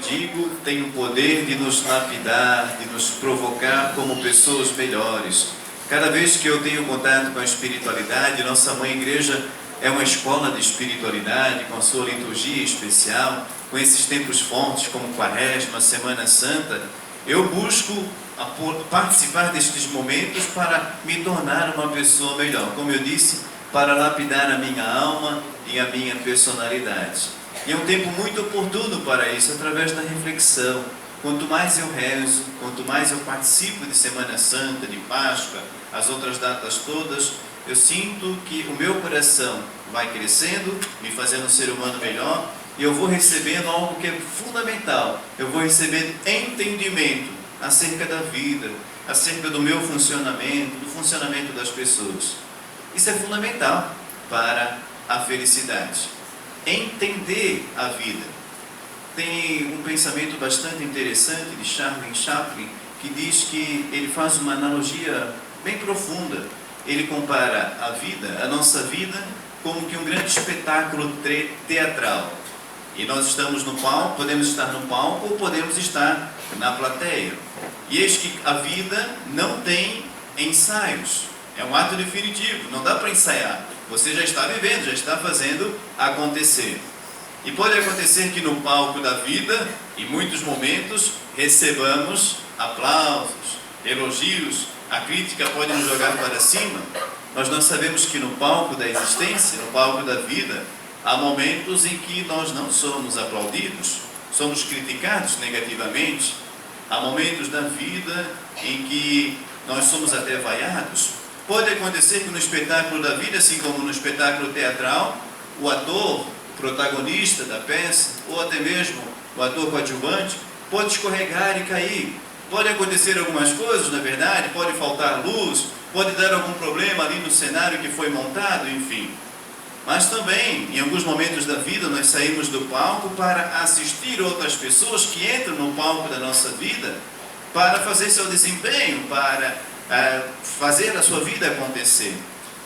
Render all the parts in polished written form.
digo, tem o poder de nos lapidar, de nos provocar como pessoas melhores. Cada vez que eu tenho contato com a espiritualidade, nossa Mãe Igreja é uma escola de espiritualidade, com a sua liturgia especial, com esses tempos fortes como Quaresma, Semana Santa. Eu busco participar destes momentos para me tornar uma pessoa melhor. Como eu disse, para lapidar a minha alma e a minha personalidade. E é um tempo muito oportuno para isso, através da reflexão. Quanto mais eu rezo, quanto mais eu participo de Semana Santa, de Páscoa, as outras datas todas, eu sinto que o meu coração vai crescendo, me fazendo um ser humano melhor, e eu vou recebendo algo que é fundamental. Eu vou recebendo entendimento acerca da vida, acerca do meu funcionamento, do funcionamento das pessoas. Isso é fundamental para a felicidade. Entender a vida. Tem um pensamento bastante interessante de Charles Chaplin, que diz que ele faz uma analogia bem profunda. Ele compara a vida, a nossa vida, como que um grande espetáculo teatral. E nós estamos no palco, podemos estar no palco ou podemos estar na plateia. E eis que a vida não tem ensaios. É um ato definitivo, não dá para ensaiar. Você já está vivendo, já está fazendo acontecer. E pode acontecer que no palco da vida, em muitos momentos, recebamos aplausos, elogios, a crítica pode nos jogar para cima. Nós não sabemos que no palco da existência, no palco da vida, há momentos em que nós não somos aplaudidos, somos criticados negativamente. Há momentos da vida em que nós somos até vaiados. Pode acontecer que no espetáculo da vida, assim como no espetáculo teatral, o ator, o protagonista da peça, ou até mesmo o ator coadjuvante, pode escorregar e cair. Pode acontecer algumas coisas, na verdade, pode faltar luz, pode dar algum problema ali no cenário que foi montado, enfim. Mas também, em alguns momentos da vida, nós saímos do palco para assistir outras pessoas que entram no palco da nossa vida para fazer seu desempenho, para fazer a sua vida acontecer.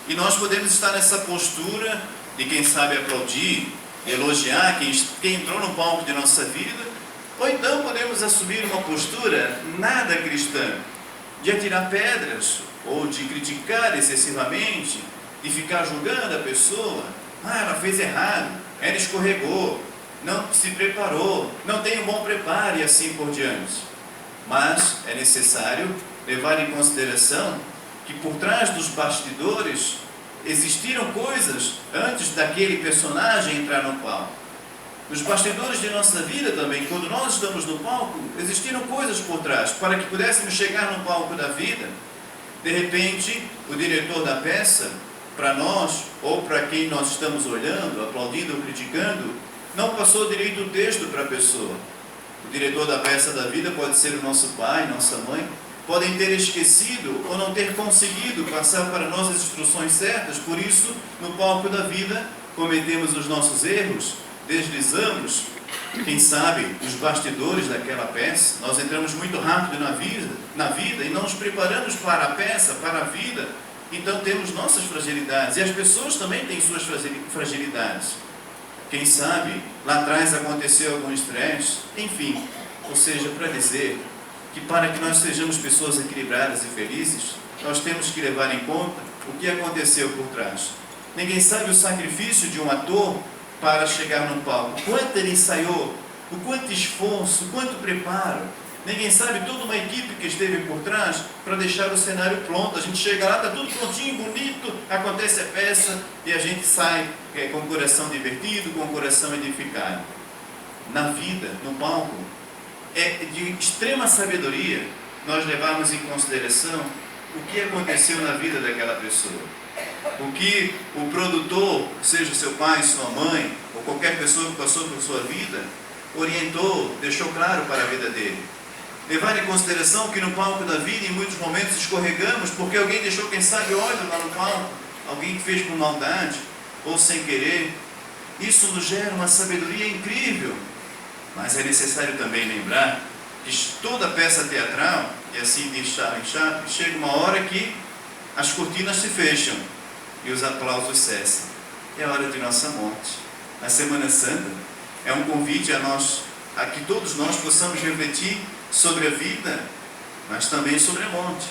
E nós podemos estar nessa postura de, quem sabe, aplaudir, elogiar quem entrou no palco de nossa vida, ou então podemos assumir uma postura nada cristã, de atirar pedras, ou de criticar excessivamente, de ficar julgando a pessoa. Ela fez errado, ela escorregou, não se preparou, não tem um bom preparo e assim por diante. Mas é necessário levar em consideração que por trás dos bastidores existiram coisas antes daquele personagem entrar no palco. Nos bastidores de nossa vida também, quando nós estamos no palco, existiram coisas por trás, para que pudéssemos chegar no palco da vida. De repente, o diretor da peça, para nós, ou para quem nós estamos olhando, aplaudindo ou criticando, não passou direito o texto para a pessoa. O diretor da peça da vida pode ser o nosso pai, nossa mãe, podem ter esquecido ou não ter conseguido passar para nós as instruções certas. Por isso, no palco da vida, cometemos os nossos erros, deslizamos, quem sabe, os bastidores daquela peça. Nós entramos muito rápido na vida e não nos preparamos para a peça, para a vida. Então temos nossas fragilidades, e as pessoas também têm suas fragilidades. Quem sabe, lá atrás aconteceu algum estresse, enfim. Ou seja, para dizer que para que nós sejamos pessoas equilibradas e felizes, nós temos que levar em conta o que aconteceu por trás. Ninguém sabe o sacrifício de um ator para chegar no palco, quanto ele ensaiou, o quanto esforço, o quanto preparo. Ninguém sabe toda uma equipe que esteve por trás para deixar o cenário pronto. A gente chega lá, está tudo prontinho, bonito, acontece a peça e a gente sai com o coração divertido, com o coração edificado. Na vida, no palco, é de extrema sabedoria nós levarmos em consideração o que aconteceu na vida daquela pessoa. O que o produtor, seja seu pai, sua mãe, ou qualquer pessoa que passou por sua vida, orientou, deixou claro para a vida dele. Levar em consideração que no palco da vida, em muitos momentos, escorregamos porque alguém deixou, quem sabe, óleo lá no palco, alguém que fez por maldade, ou sem querer. Isso nos gera uma sabedoria incrível. Mas é necessário também lembrar que toda peça teatral, e assim diz Charles Chaplin, chega uma hora que as cortinas se fecham e os aplausos cessam. É a hora de nossa morte. A Semana Santa é um convite a nós a que todos nós possamos refletir sobre a vida, mas também sobre a morte.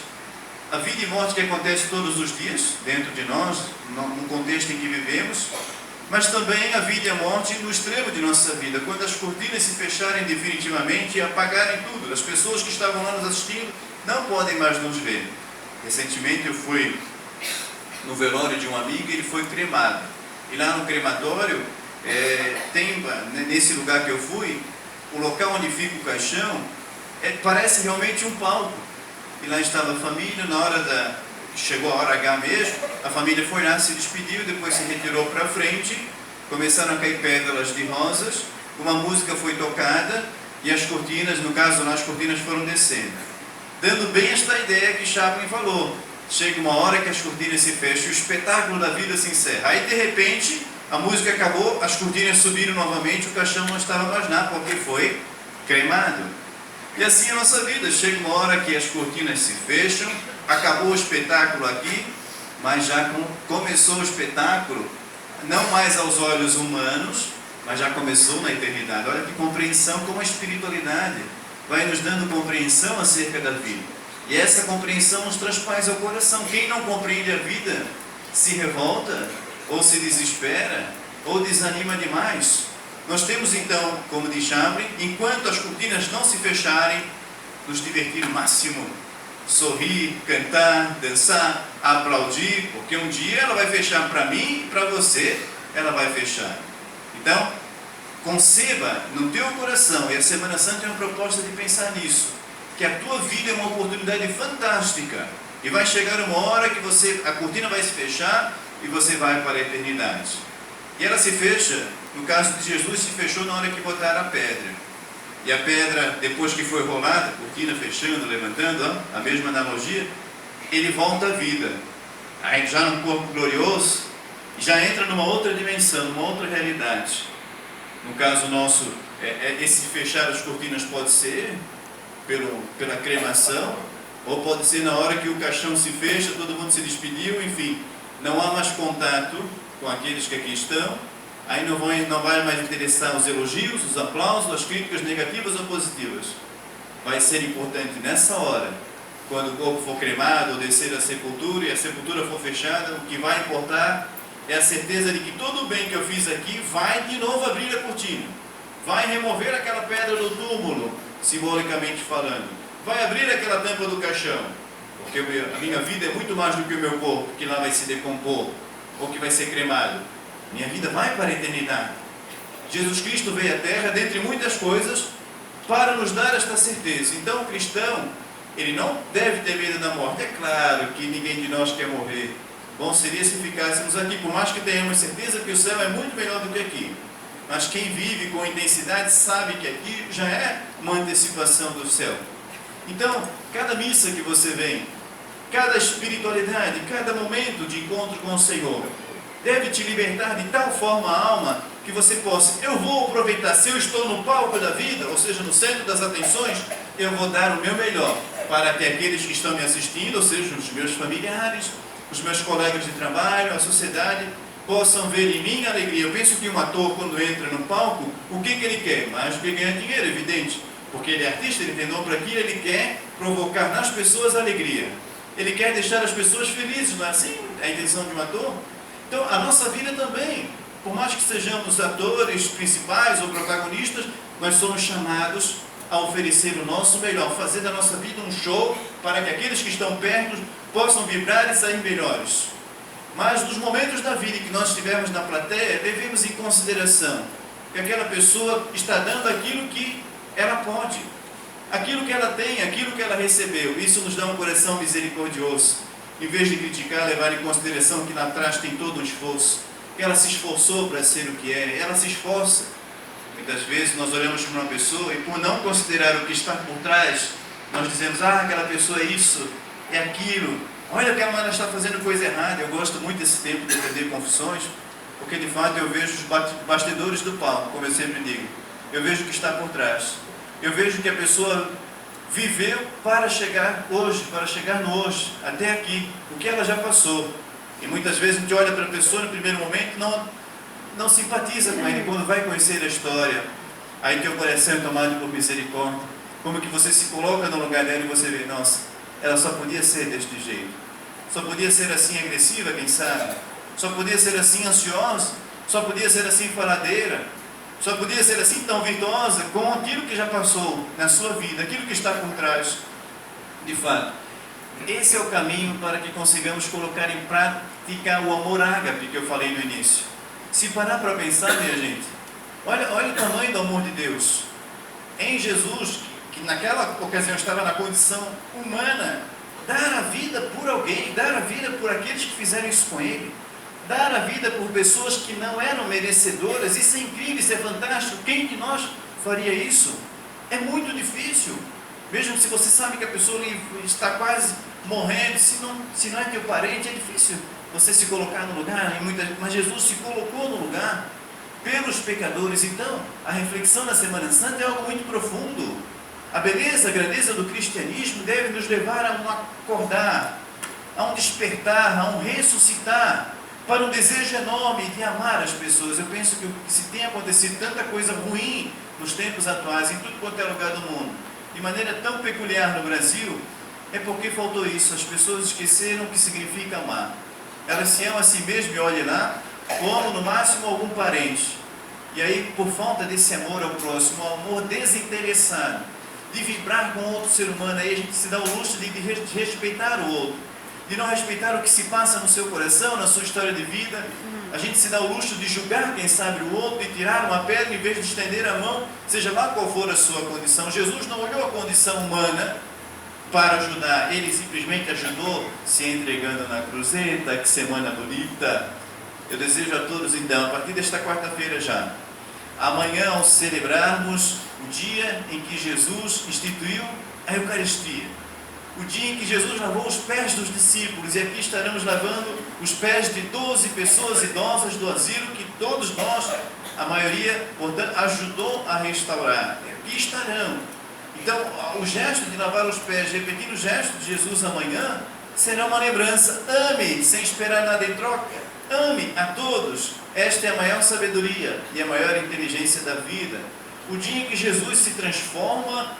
A vida e morte que acontece todos os dias dentro de nós, no contexto em que vivemos, mas também a vida e a morte no extremo de nossa vida, quando as cortinas se fecharem definitivamente e apagarem tudo. As pessoas que estavam lá nos assistindo não podem mais nos ver. Recentemente eu fui no velório de um amigo e ele foi cremado. E lá no crematório, nesse lugar que eu fui, o local onde fica o caixão, parece realmente um palco. E lá estava a família, chegou a hora H mesmo, a família foi lá, se despediu, depois se retirou para frente, começaram a cair pétalas de rosas, uma música foi tocada e as cortinas, no caso lá, as cortinas foram descendo. Dando bem esta ideia que Chaplin falou, chega uma hora que as cortinas se fecham, o espetáculo da vida se encerra. Aí de repente, a música acabou, as cortinas subiram novamente, o caixão não estava mais lá, porque foi cremado. E assim é a nossa vida, chega uma hora que as cortinas se fecham, acabou o espetáculo aqui, mas já começou o espetáculo, não mais aos olhos humanos, mas já começou na eternidade. Olha que compreensão, como a espiritualidade vai nos dando compreensão acerca da vida. E essa compreensão nos traz paz ao coração. Quem não compreende a vida se revolta, ou se desespera, ou desanima demais. Nós temos então, como diz Chaplin, enquanto as cortinas não se fecharem, nos divertir o máximo, sorrir, cantar, dançar, aplaudir, porque um dia ela vai fechar para mim e para você, ela vai fechar. Então, conceba no teu coração, e a Semana Santa é uma proposta de pensar nisso, que a tua vida é uma oportunidade fantástica, e vai chegar uma hora que a cortina vai se fechar e você vai para a eternidade. E ela se fecha, no caso de Jesus, se fechou na hora que botaram a pedra. E a pedra, depois que foi rolada, a cortina fechando, levantando, a mesma analogia, ele volta à vida. Aí já no corpo glorioso, já entra numa outra dimensão, numa outra realidade. No caso nosso, esse fechar as cortinas pode ser pela cremação, ou pode ser na hora que o caixão se fecha, todo mundo se despediu, enfim, não há mais contato com aqueles que aqui estão. Aí não vai mais interessar os elogios, os aplausos, as críticas negativas ou positivas. Vai ser importante nessa hora, quando o corpo for cremado ou descer à sepultura e a sepultura for fechada, o que vai importar é a certeza de que todo o bem que eu fiz aqui vai de novo abrir a cortina, vai remover aquela pedra do túmulo, simbolicamente falando, vai abrir aquela tampa do caixão, porque a minha vida é muito mais do que o meu corpo, que lá vai se decompor, ou que vai ser cremado. Minha vida vai para a eternidade. Jesus Cristo veio à Terra, dentre muitas coisas, para nos dar esta certeza. Então o cristão, ele não deve ter medo da morte. É claro que ninguém de nós quer morrer. Bom seria se ficássemos aqui, por mais que tenhamos certeza que o céu é muito melhor do que aqui. Mas quem vive com intensidade sabe que aqui já é uma antecipação do céu. Então, cada missa que você vem, cada espiritualidade, cada momento de encontro com o Senhor, deve te libertar de tal forma a alma que você possa, eu vou aproveitar, se eu estou no palco da vida, ou seja, no centro das atenções, eu vou dar o meu melhor para que aqueles que estão me assistindo, ou seja, os meus familiares, os meus colegas de trabalho, a sociedade, possam ver em mim a alegria. Eu penso que um ator, quando entra no palco, o que ele quer? Mais do que ganhar dinheiro, evidente, porque ele é artista, ele tem dom para aquilo, ele quer provocar nas pessoas alegria. Ele quer deixar as pessoas felizes, não é assim a intenção de um ator? Então, a nossa vida também, por mais que sejamos atores principais ou protagonistas, nós somos chamados a oferecer o nosso melhor, fazer da nossa vida um show para que aqueles que estão perto possam vibrar e sair melhores. Mas nos momentos da vida que nós estivermos na plateia, levemos em consideração que aquela pessoa está dando aquilo que ela pode, aquilo que ela tem, aquilo que ela recebeu. Isso nos dá um coração misericordioso. Em vez de criticar, levar em consideração que lá atrás tem todo um esforço, que ela se esforçou para ser o que é, ela se esforça. Muitas vezes nós olhamos para uma pessoa e por não considerar o que está por trás, nós dizemos, aquela pessoa é isso, é aquilo, olha aquela ela está fazendo coisa errada. Eu gosto muito desse tempo de aprender confissões, porque de fato eu vejo os bastidores do palco, como eu sempre digo. Eu vejo o que está por trás. Eu vejo que a pessoa viveu para chegar hoje, para chegar no hoje, até aqui, o que ela já passou. E muitas vezes a gente olha para a pessoa no primeiro momento e não simpatiza com ele. Quando vai conhecer a história, aí teu coração é tomado por misericórdia, como que você se coloca no lugar dela e você vê, nossa, ela só podia ser deste jeito, só podia ser assim agressiva, quem sabe, só podia ser assim ansiosa, só podia ser assim faladeira, só podia ser assim tão virtuosa com aquilo que já passou na sua vida, aquilo que está por trás. De fato, esse é o caminho para que consigamos colocar em prática o amor ágape que eu falei no início. Se parar para pensar, minha gente, olha o tamanho do amor de Deus em Jesus, que naquela ocasião estava na condição humana, dar a vida por alguém, dar a vida por aqueles que fizeram isso com ele, dar a vida por pessoas que não eram merecedoras. Isso é incrível, isso é fantástico. Quem de nós faria isso? É muito difícil. Mesmo se você sabe que a pessoa está quase morrendo, se não é teu parente, é difícil você se colocar no lugar, mas Jesus se colocou no lugar pelos pecadores. Então, a reflexão na Semana Santa é algo muito profundo. A beleza, a grandeza do cristianismo deve nos levar a um acordar, a um despertar, a um ressuscitar, para um desejo enorme de amar as pessoas. Eu penso que se tem acontecido tanta coisa ruim nos tempos atuais, em tudo quanto é lugar do mundo, de maneira tão peculiar no Brasil, é porque faltou isso. As pessoas esqueceram o que significa amar. Elas se amam a si mesmas, e olhem lá, como no máximo algum parente. E aí, por falta desse amor ao próximo, um amor desinteressado, de vibrar com outro ser humano, aí a gente se dá o luxo de respeitar o outro, de não respeitar o que se passa no seu coração, na sua história de vida. A gente se dá o luxo de julgar, quem sabe, o outro, de tirar uma pedra em vez de estender a mão, seja lá qual for a sua condição. Jesus não olhou a condição humana para ajudar, ele simplesmente ajudou se entregando na cruz. Eita, que semana bonita! Eu desejo a todos, então, a partir desta quarta-feira já, amanhã, ao celebrarmos o dia em que Jesus instituiu a Eucaristia, o dia em que Jesus lavou os pés dos discípulos, e aqui estaremos lavando os pés de 12 pessoas idosas do asilo, que todos nós, a maioria, portanto, ajudou a restaurar. Aqui estarão. Então, o gesto de lavar os pés, repetir o gesto de Jesus amanhã, será uma lembrança. Ame, sem esperar nada em troca. Ame a todos. Esta é a maior sabedoria e a maior inteligência da vida. O dia em que Jesus se transforma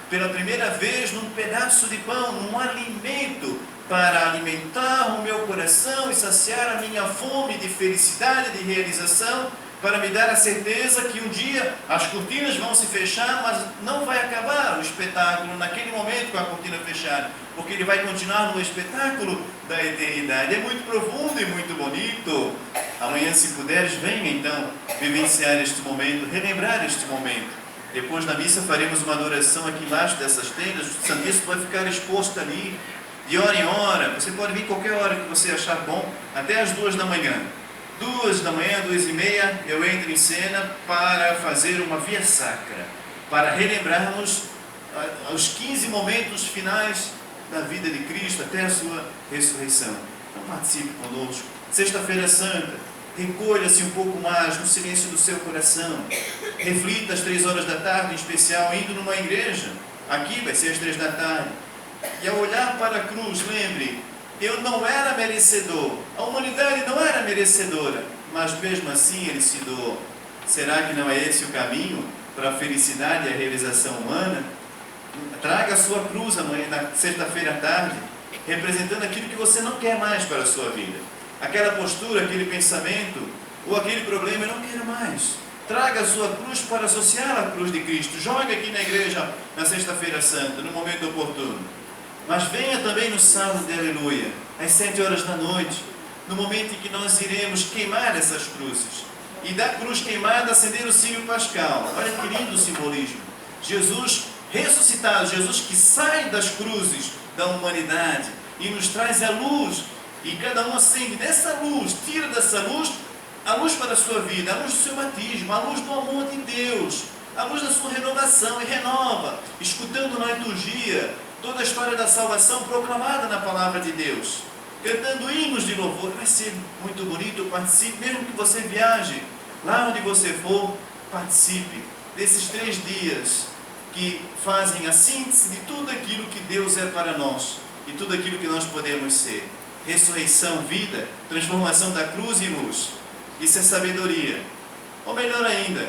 pela primeira vez num pedaço de pão, num alimento, para alimentar o meu coração e saciar a minha fome de felicidade, de realização, para me dar a certeza que um dia as cortinas vão se fechar, mas não vai acabar o espetáculo naquele momento com a cortina fechada, porque ele vai continuar no espetáculo da eternidade. É muito profundo e muito bonito. Amanhã, se puderes, venha então vivenciar este momento, relembrar este momento. Depois da missa faremos uma adoração aqui embaixo dessas tendas. O Santíssimo vai ficar exposto ali, de hora em hora. Você pode vir qualquer hora que você achar bom, até às 2 da manhã. 2 da manhã, 2h30, eu entro em cena para fazer uma via sacra, para relembrarmos os 15 momentos finais da vida de Cristo até a sua ressurreição. Então participe conosco. Sexta-feira Santa, recolha-se um pouco mais no silêncio do seu coração. Reflita às 3 horas da tarde, em especial, indo numa igreja. Aqui vai ser às 3 da tarde. E ao olhar para a cruz, lembre, eu não era merecedor, a humanidade não era merecedora, mas mesmo assim ele se doou. Será que não é esse o caminho para a felicidade e a realização humana? Traga a sua cruz amanhã, na sexta-feira à tarde, representando aquilo que você não quer mais para a sua vida. Aquela postura, aquele pensamento, ou aquele problema, eu não quero mais. Traga a sua cruz para associar à cruz de Cristo. Jogue aqui na igreja na sexta-feira santa, no momento oportuno. Mas venha também no sábado de aleluia, às 7 horas da noite, no momento em que nós iremos queimar essas cruzes. E da cruz queimada acender o círio pascal. Olha que lindo o simbolismo. Jesus ressuscitado, Jesus que sai das cruzes da humanidade e nos traz a luz. E cada um acende dessa luz, tira dessa luz a luz para a sua vida, a luz do seu batismo, a luz do amor de Deus, a luz da sua renovação, e renova, escutando na liturgia toda a história da salvação proclamada na palavra de Deus, cantando hinos de louvor. Vai ser muito bonito. Participe, mesmo que você viaje lá onde você for, participe desses 3 dias que fazem a síntese de tudo aquilo que Deus é para nós e tudo aquilo que nós podemos ser. Ressurreição, vida, transformação da cruz em luz. Isso é sabedoria. Ou melhor ainda,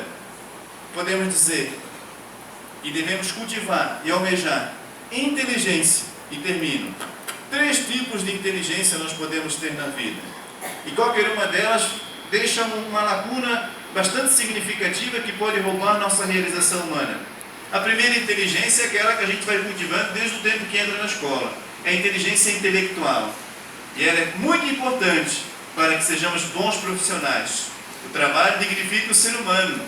podemos dizer que devemos cultivar e almejar inteligência, e termino. 3 tipos de inteligência nós podemos ter na vida, e qualquer uma delas deixa uma lacuna bastante significativa que pode roubar nossa realização humana. A primeira inteligência é aquela que a gente vai cultivando desde o tempo que entra na escola, é a inteligência intelectual, e ela é muito importante para que sejamos bons profissionais. O trabalho dignifica o ser humano.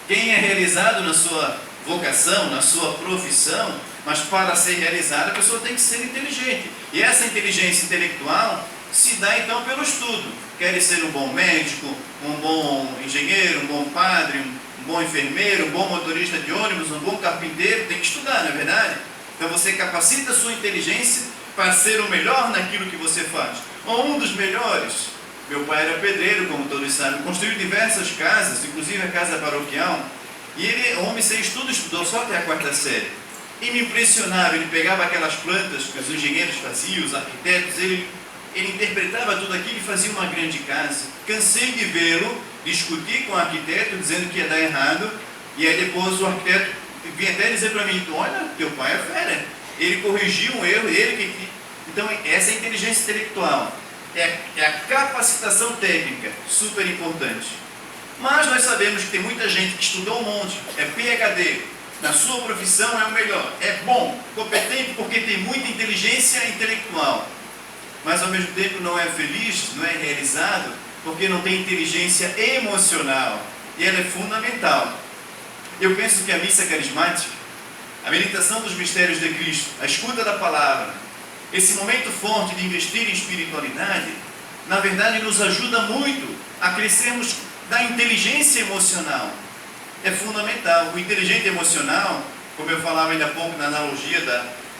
Quem é realizado na sua vocação, na sua profissão, mas para ser realizado a pessoa tem que ser inteligente. E essa inteligência intelectual se dá então pelo estudo. Quer ser um bom médico, um bom engenheiro, um bom padre, um bom enfermeiro, um bom motorista de ônibus, um bom carpinteiro, tem que estudar, não é verdade? Então você capacita a sua inteligência para ser o melhor naquilo que você faz. Ou um dos melhores. Meu pai era pedreiro, como todos sabem, construiu diversas casas, inclusive a casa paroquial, e ele, homem sem estudo, estudou só até a 4ª série. E me impressionava, ele pegava aquelas plantas que os engenheiros faziam, os arquitetos, ele interpretava tudo aquilo e fazia uma grande casa. Cansei de vê-lo discutir com o arquiteto, dizendo que ia dar errado, e aí depois o arquiteto vinha até dizer para mim, olha, teu pai é fera, ele corrigiu um erro, Então essa é a inteligência intelectual, é a capacitação técnica, super importante. Mas nós sabemos que tem muita gente que estudou um monte, é PhD, na sua profissão é o melhor, é bom, competente porque tem muita inteligência intelectual, mas ao mesmo tempo não é feliz, não é realizado, porque não tem inteligência emocional, e ela é fundamental. Eu penso que a missa carismática, a meditação dos mistérios de Cristo, a escuta da palavra, esse momento forte de investir em espiritualidade, na verdade nos ajuda muito a crescermos da inteligência emocional. É fundamental. O inteligente emocional, como eu falava ainda há pouco na analogia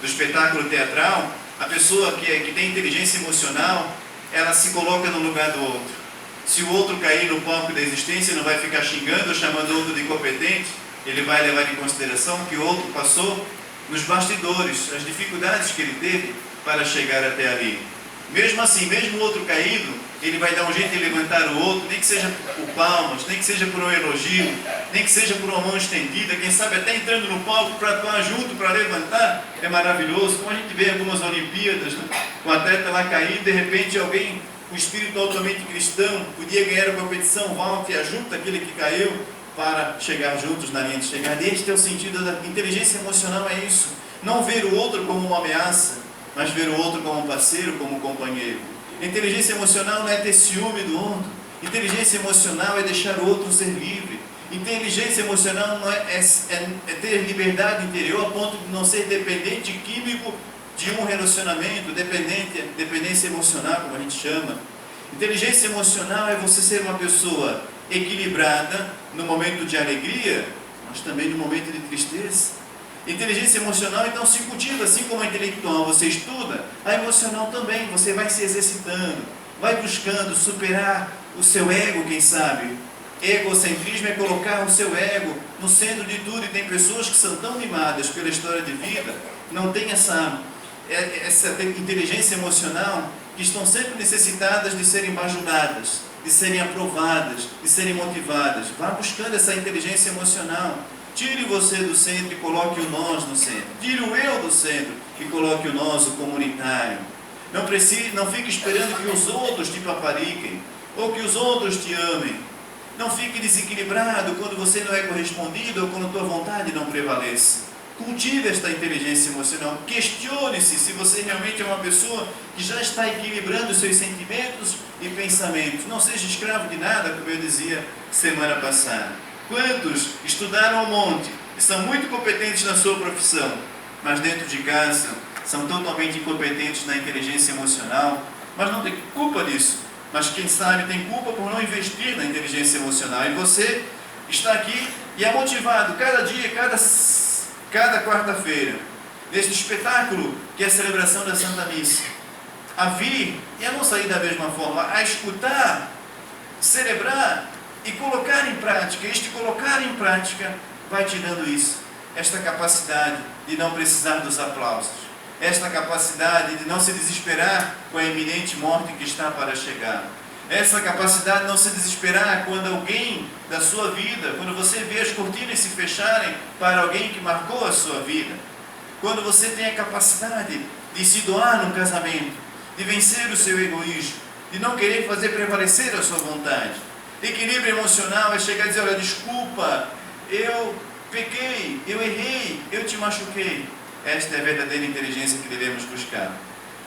do espetáculo teatral, a pessoa que tem inteligência emocional, ela se coloca no lugar do outro. Se o outro cair no palco da existência, não vai ficar xingando ou chamando o outro de incompetente, ele vai levar em consideração que o outro passou nos bastidores, as dificuldades que ele teve para chegar até ali. Mesmo assim, mesmo o outro caído, ele vai dar um jeito de levantar o outro, nem que seja por palmas, nem que seja por um elogio, nem que seja por uma mão estendida, quem sabe até entrando no palco para atuar junto, para levantar, é maravilhoso. Como a gente vê em algumas Olimpíadas, né? O atleta lá caído, de repente alguém, com espírito altamente cristão, podia ganhar a competição, volte e ajuda aquele que caiu para chegar juntos na linha de chegada. Este é o sentido da inteligência emocional, é isso. Não ver o outro como uma ameaça, mas ver o outro como um parceiro, como um companheiro. Inteligência emocional não é ter ciúme do outro. Inteligência emocional é deixar o outro ser livre. Inteligência emocional não é ter liberdade interior a ponto de não ser dependente químico de um relacionamento, dependência emocional, como a gente chama. Inteligência emocional é você ser uma pessoa equilibrada no momento de alegria, mas também no momento de tristeza. Inteligência emocional então se cultiva, assim como a intelectual você estuda, a emocional também, você vai se exercitando, vai buscando superar o seu ego, quem sabe. Egocentrismo é colocar o seu ego no centro de tudo, e tem pessoas que são tão mimadas pela história de vida, não tem essa inteligência emocional, que estão sempre necessitadas de serem bajuladas, de serem aprovadas, de serem motivadas. Vá buscando essa inteligência emocional. Tire você do centro e coloque o nós no centro. Tire o eu do centro e coloque o nós, o comunitário. Não fique esperando que os outros te papariquem, ou que os outros te amem. Não fique desequilibrado quando você não é correspondido ou quando a tua vontade não prevalece. Cultive esta inteligência emocional. Questione-se se você realmente é uma pessoa que já está equilibrando os seus sentimentos e pensamentos. Não seja escravo de nada, como eu dizia semana passada. Quantos estudaram um monte e são muito competentes na sua profissão, mas dentro de casa são totalmente incompetentes na inteligência emocional, mas não tem culpa disso. Mas quem sabe tem culpa por não investir na inteligência emocional. E você está aqui e é motivado cada dia, cada quarta-feira, neste espetáculo que é a celebração da Santa Missa, a vir e a não sair da mesma forma, a escutar, celebrar e colocar em prática. Este colocar em prática vai te dando isso, esta capacidade de não precisar dos aplausos, esta capacidade de não se desesperar com a iminente morte que está para chegar. essa capacidade de não se desesperar quando alguém da sua vida, quando você vê as cortinas se fecharem para alguém que marcou a sua vida, quando você tem a capacidade de se doar no casamento, de vencer o seu egoísmo, de não querer fazer prevalecer a sua vontade. Equilíbrio emocional é chegar e dizer: olha, desculpa, eu pequei, eu errei, eu te machuquei. Esta é a verdadeira inteligência que devemos buscar.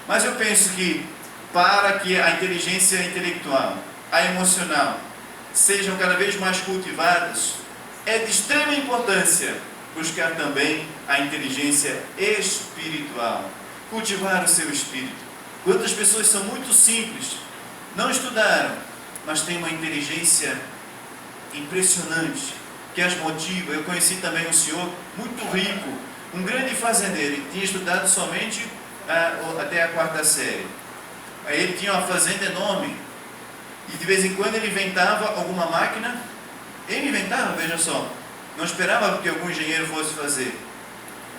Mas eu penso que para que a inteligência intelectual, a emocional, sejam cada vez mais cultivadas, é de extrema importância buscar também a inteligência espiritual, cultivar o seu espírito. Quantas pessoas são muito simples, não estudaram, mas têm uma inteligência impressionante, que as motiva. Eu conheci também um senhor muito rico, um grande fazendeiro, ele tinha estudado somente até a 4ª série. Ele tinha uma fazenda enorme, e de vez em quando ele inventava alguma máquina. Ele inventava, veja só, não esperava que algum engenheiro fosse fazer.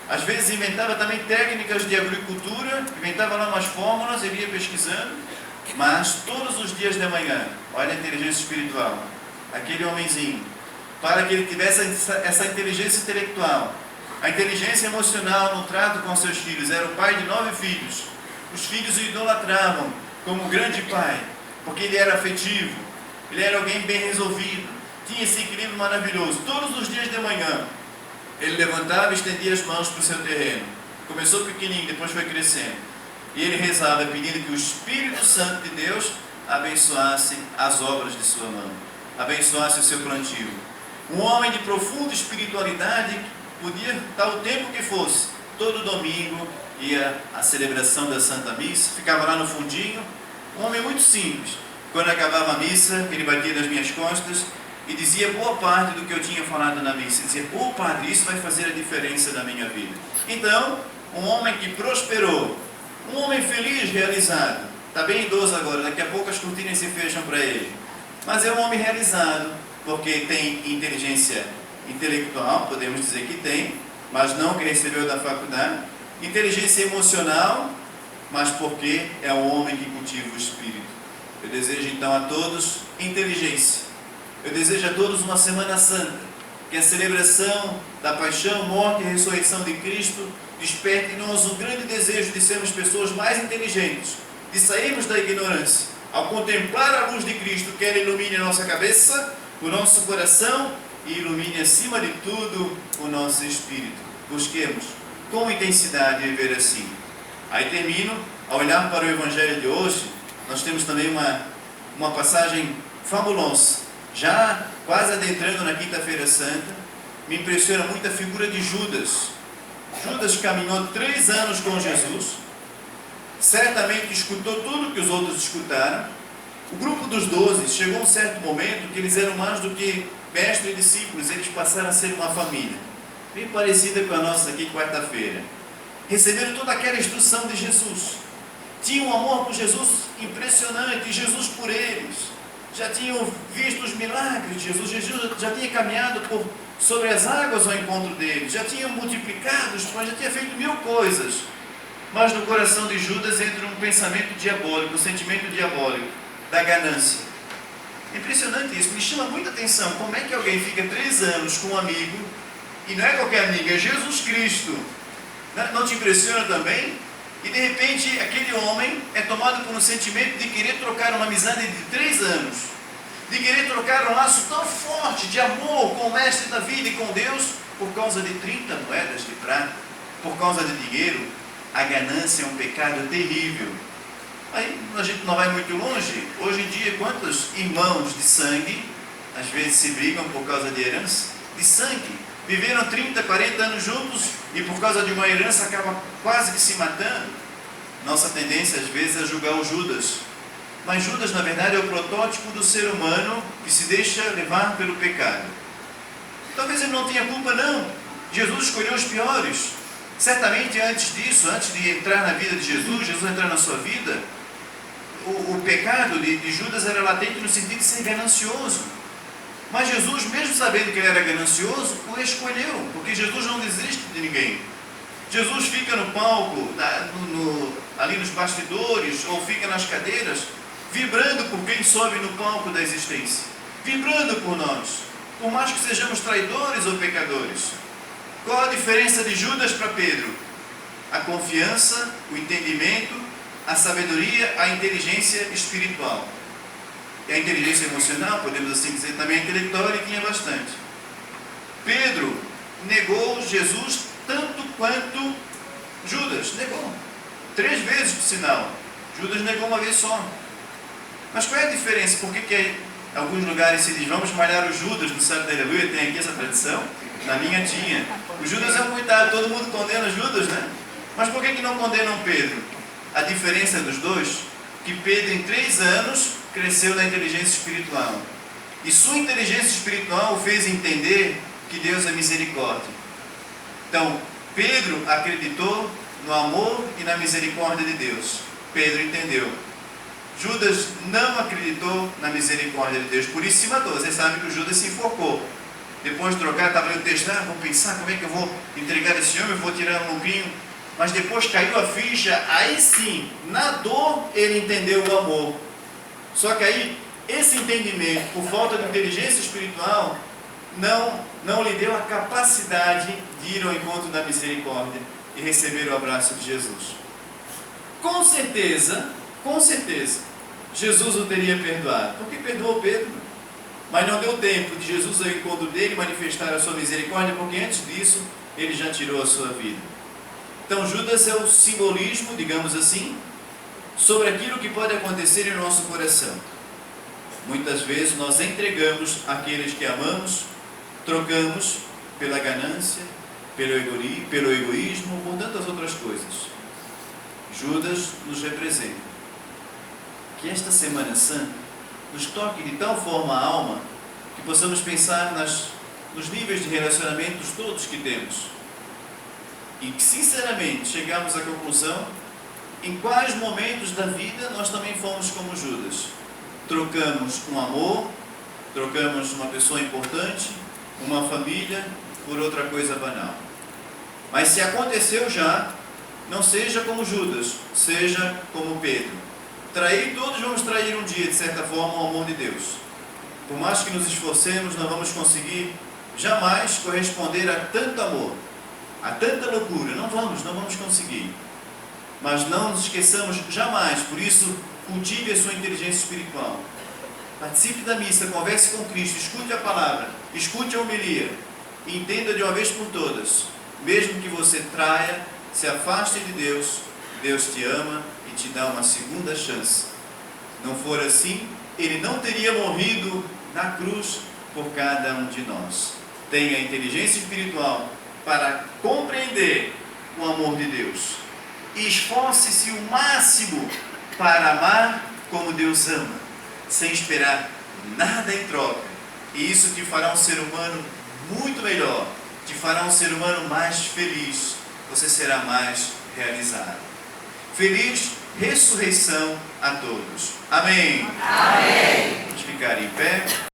Às vezes inventava também técnicas de agricultura, inventava lá umas fórmulas, ele ia pesquisando, mas todos os dias de manhã, olha a inteligência espiritual, aquele homenzinho, para que ele tivesse essa inteligência intelectual, a inteligência emocional no trato com seus filhos. Era o pai de 9 filhos. Os filhos o idolatravam como grande pai, porque ele era afetivo, ele era alguém bem resolvido, tinha esse equilíbrio maravilhoso. Todos os dias de manhã, ele levantava e estendia as mãos para o seu terreno. Começou pequenininho, depois foi crescendo. E ele rezava pedindo que o Espírito Santo de Deus abençoasse as obras de sua mão, abençoasse o seu plantio. Um homem de profunda espiritualidade, podia estar o tempo que fosse, todo domingo ia à celebração da Santa Missa, ficava lá no fundinho, um homem muito simples. Quando acabava a missa, ele batia nas minhas costas e dizia boa parte do que eu tinha falado na missa. Dizia: "Ô padre, isso vai fazer a diferença na minha vida." Então, um homem que prosperou, um homem feliz, realizado, está bem idoso agora, daqui a pouco as cortinas se fecham para ele, mas é um homem realizado, porque tem inteligência intelectual, podemos dizer que tem, mas não que recebeu da faculdade, inteligência emocional, mas porque é um homem que cultiva o espírito. Eu desejo então a todos inteligência. Eu desejo a todos uma Semana Santa, que a celebração da paixão, morte e ressurreição de Cristo desperte em nós um grande desejo de sermos pessoas mais inteligentes, de sairmos da ignorância, ao contemplar a luz de Cristo, que ela ilumine a nossa cabeça, o nosso coração e ilumine acima de tudo o nosso espírito. Busquemos com intensidade viver assim. Aí termino, ao olhar para o Evangelho de hoje, nós temos também uma passagem fabulosa. Já quase adentrando na Quinta-feira Santa, me impressiona muito a figura de Judas. Judas caminhou 3 anos com Jesus, certamente escutou tudo que os outros escutaram. O grupo dos 12 chegou a um certo momento que eles eram mais do que mestre e discípulos, eles passaram a ser uma família, bem parecida com a nossa aqui quarta-feira. Receberam toda aquela instrução de Jesus, tinham um amor por Jesus impressionante, e Jesus por eles. Já tinham visto os milagres de Jesus, Jesus já tinha caminhado sobre as águas ao encontro deles, já tinha multiplicado os pães, já tinha feito 1000 coisas. Mas no coração de Judas entra um pensamento diabólico, um sentimento diabólico, da ganância. É impressionante isso, me chama muita atenção. Como é que alguém fica 3 anos com um amigo, e não é qualquer amigo, é Jesus Cristo? Não te impressiona também? E de repente aquele homem é tomado por um sentimento de querer trocar uma amizade de 3 anos, de querer trocar um laço tão forte de amor com o mestre da vida e com Deus, por causa de 30 moedas de prata, por causa de dinheiro. A ganância é um pecado terrível. Aí a gente não vai muito longe. Hoje em dia, quantos irmãos de sangue às vezes se brigam por causa de herança? De sangue. Viveram 30, 40 anos juntos e por causa de uma herança acabam quase que se matando. Nossa tendência às vezes é julgar o Judas. Mas Judas, na verdade, é o protótipo do ser humano que se deixa levar pelo pecado. Talvez ele não tenha culpa, não. Jesus escolheu os piores. Certamente antes disso, antes de entrar na vida de Jesus entrar na sua vida, o pecado de Judas era latente no sentido de ser ganancioso. Mas Jesus, mesmo sabendo que ele era ganancioso, o escolheu, porque Jesus não desiste de ninguém. Jesus fica no palco, ali nos bastidores, ou fica nas cadeiras, vibrando por quem sobe no palco da existência, vibrando por nós, por mais que sejamos traidores ou pecadores. Qual a diferença de Judas para Pedro? A confiança, o entendimento, a sabedoria, a inteligência espiritual. E a inteligência emocional, podemos assim dizer, também a intelectual, ele tinha bastante. Pedro negou Jesus tanto quanto Judas negou. 3 vezes, por sinal. Judas negou uma vez só. Mas qual é a diferença? Por que em alguns lugares se diz, vamos malhar o Judas no sábado da aleluia? Tem aqui essa tradição? Na minha tinha. O Judas é um coitado, todo mundo condena Judas, né? Mas por que não condenam Pedro? A diferença dos dois, que Pedro em 3 anos cresceu na inteligência espiritual. E sua inteligência espiritual o fez entender que Deus é misericórdia. Então, Pedro acreditou no amor e na misericórdia de Deus. Pedro entendeu. Judas não acreditou na misericórdia de Deus, por isso se matou. Vocês sabem que o Judas se enforcou. Depois de trocar, estava lendo o texto, vou pensar como é que eu vou entregar esse homem, eu vou tirar um lombinho. Mas depois caiu a ficha, aí sim, na dor ele entendeu o amor. Só que aí, esse entendimento, por falta de inteligência espiritual, não lhe deu a capacidade de ir ao encontro da misericórdia e receber o abraço de Jesus. Com certeza, Jesus o teria perdoado, porque perdoou Pedro, mas não deu tempo de Jesus ao encontro dele manifestar a sua misericórdia, porque antes disso, ele já tirou a sua vida. Então Judas é o simbolismo, digamos assim, sobre aquilo que pode acontecer em nosso coração. Muitas vezes nós entregamos aqueles que amamos, trocamos pela ganância, pelo egoísmo, por tantas outras coisas. Judas nos representa. Que esta Semana Santa nos toque de tal forma a alma que possamos pensar nos níveis de relacionamentos todos que temos. E que sinceramente chegamos à conclusão em quais momentos da vida nós também fomos como Judas. Trocamos um amor, trocamos uma pessoa importante, uma família, por outra coisa banal. Mas se aconteceu já, não seja como Judas, seja como Pedro. Trair, todos vamos trair um dia, de certa forma, o amor de Deus. Por mais que nos esforcemos, não vamos conseguir jamais corresponder a tanto amor, a tanta loucura. Não vamos conseguir. Mas não nos esqueçamos jamais, por isso, cultive a sua inteligência espiritual. Participe da missa, converse com Cristo, escute a palavra, escute a homilia, e entenda de uma vez por todas, mesmo que você traia, se afaste de Deus, Deus te ama e te dá uma segunda chance. Não for assim, Ele não teria morrido na cruz por cada um de nós. Tenha inteligência espiritual para compreender o amor de Deus. E esforce-se o máximo para amar como Deus ama, sem esperar nada em troca. E isso te fará um ser humano muito melhor, te fará um ser humano mais feliz, você será mais realizado. Feliz ressurreição a todos. Amém. Amém. Vamos ficar em pé.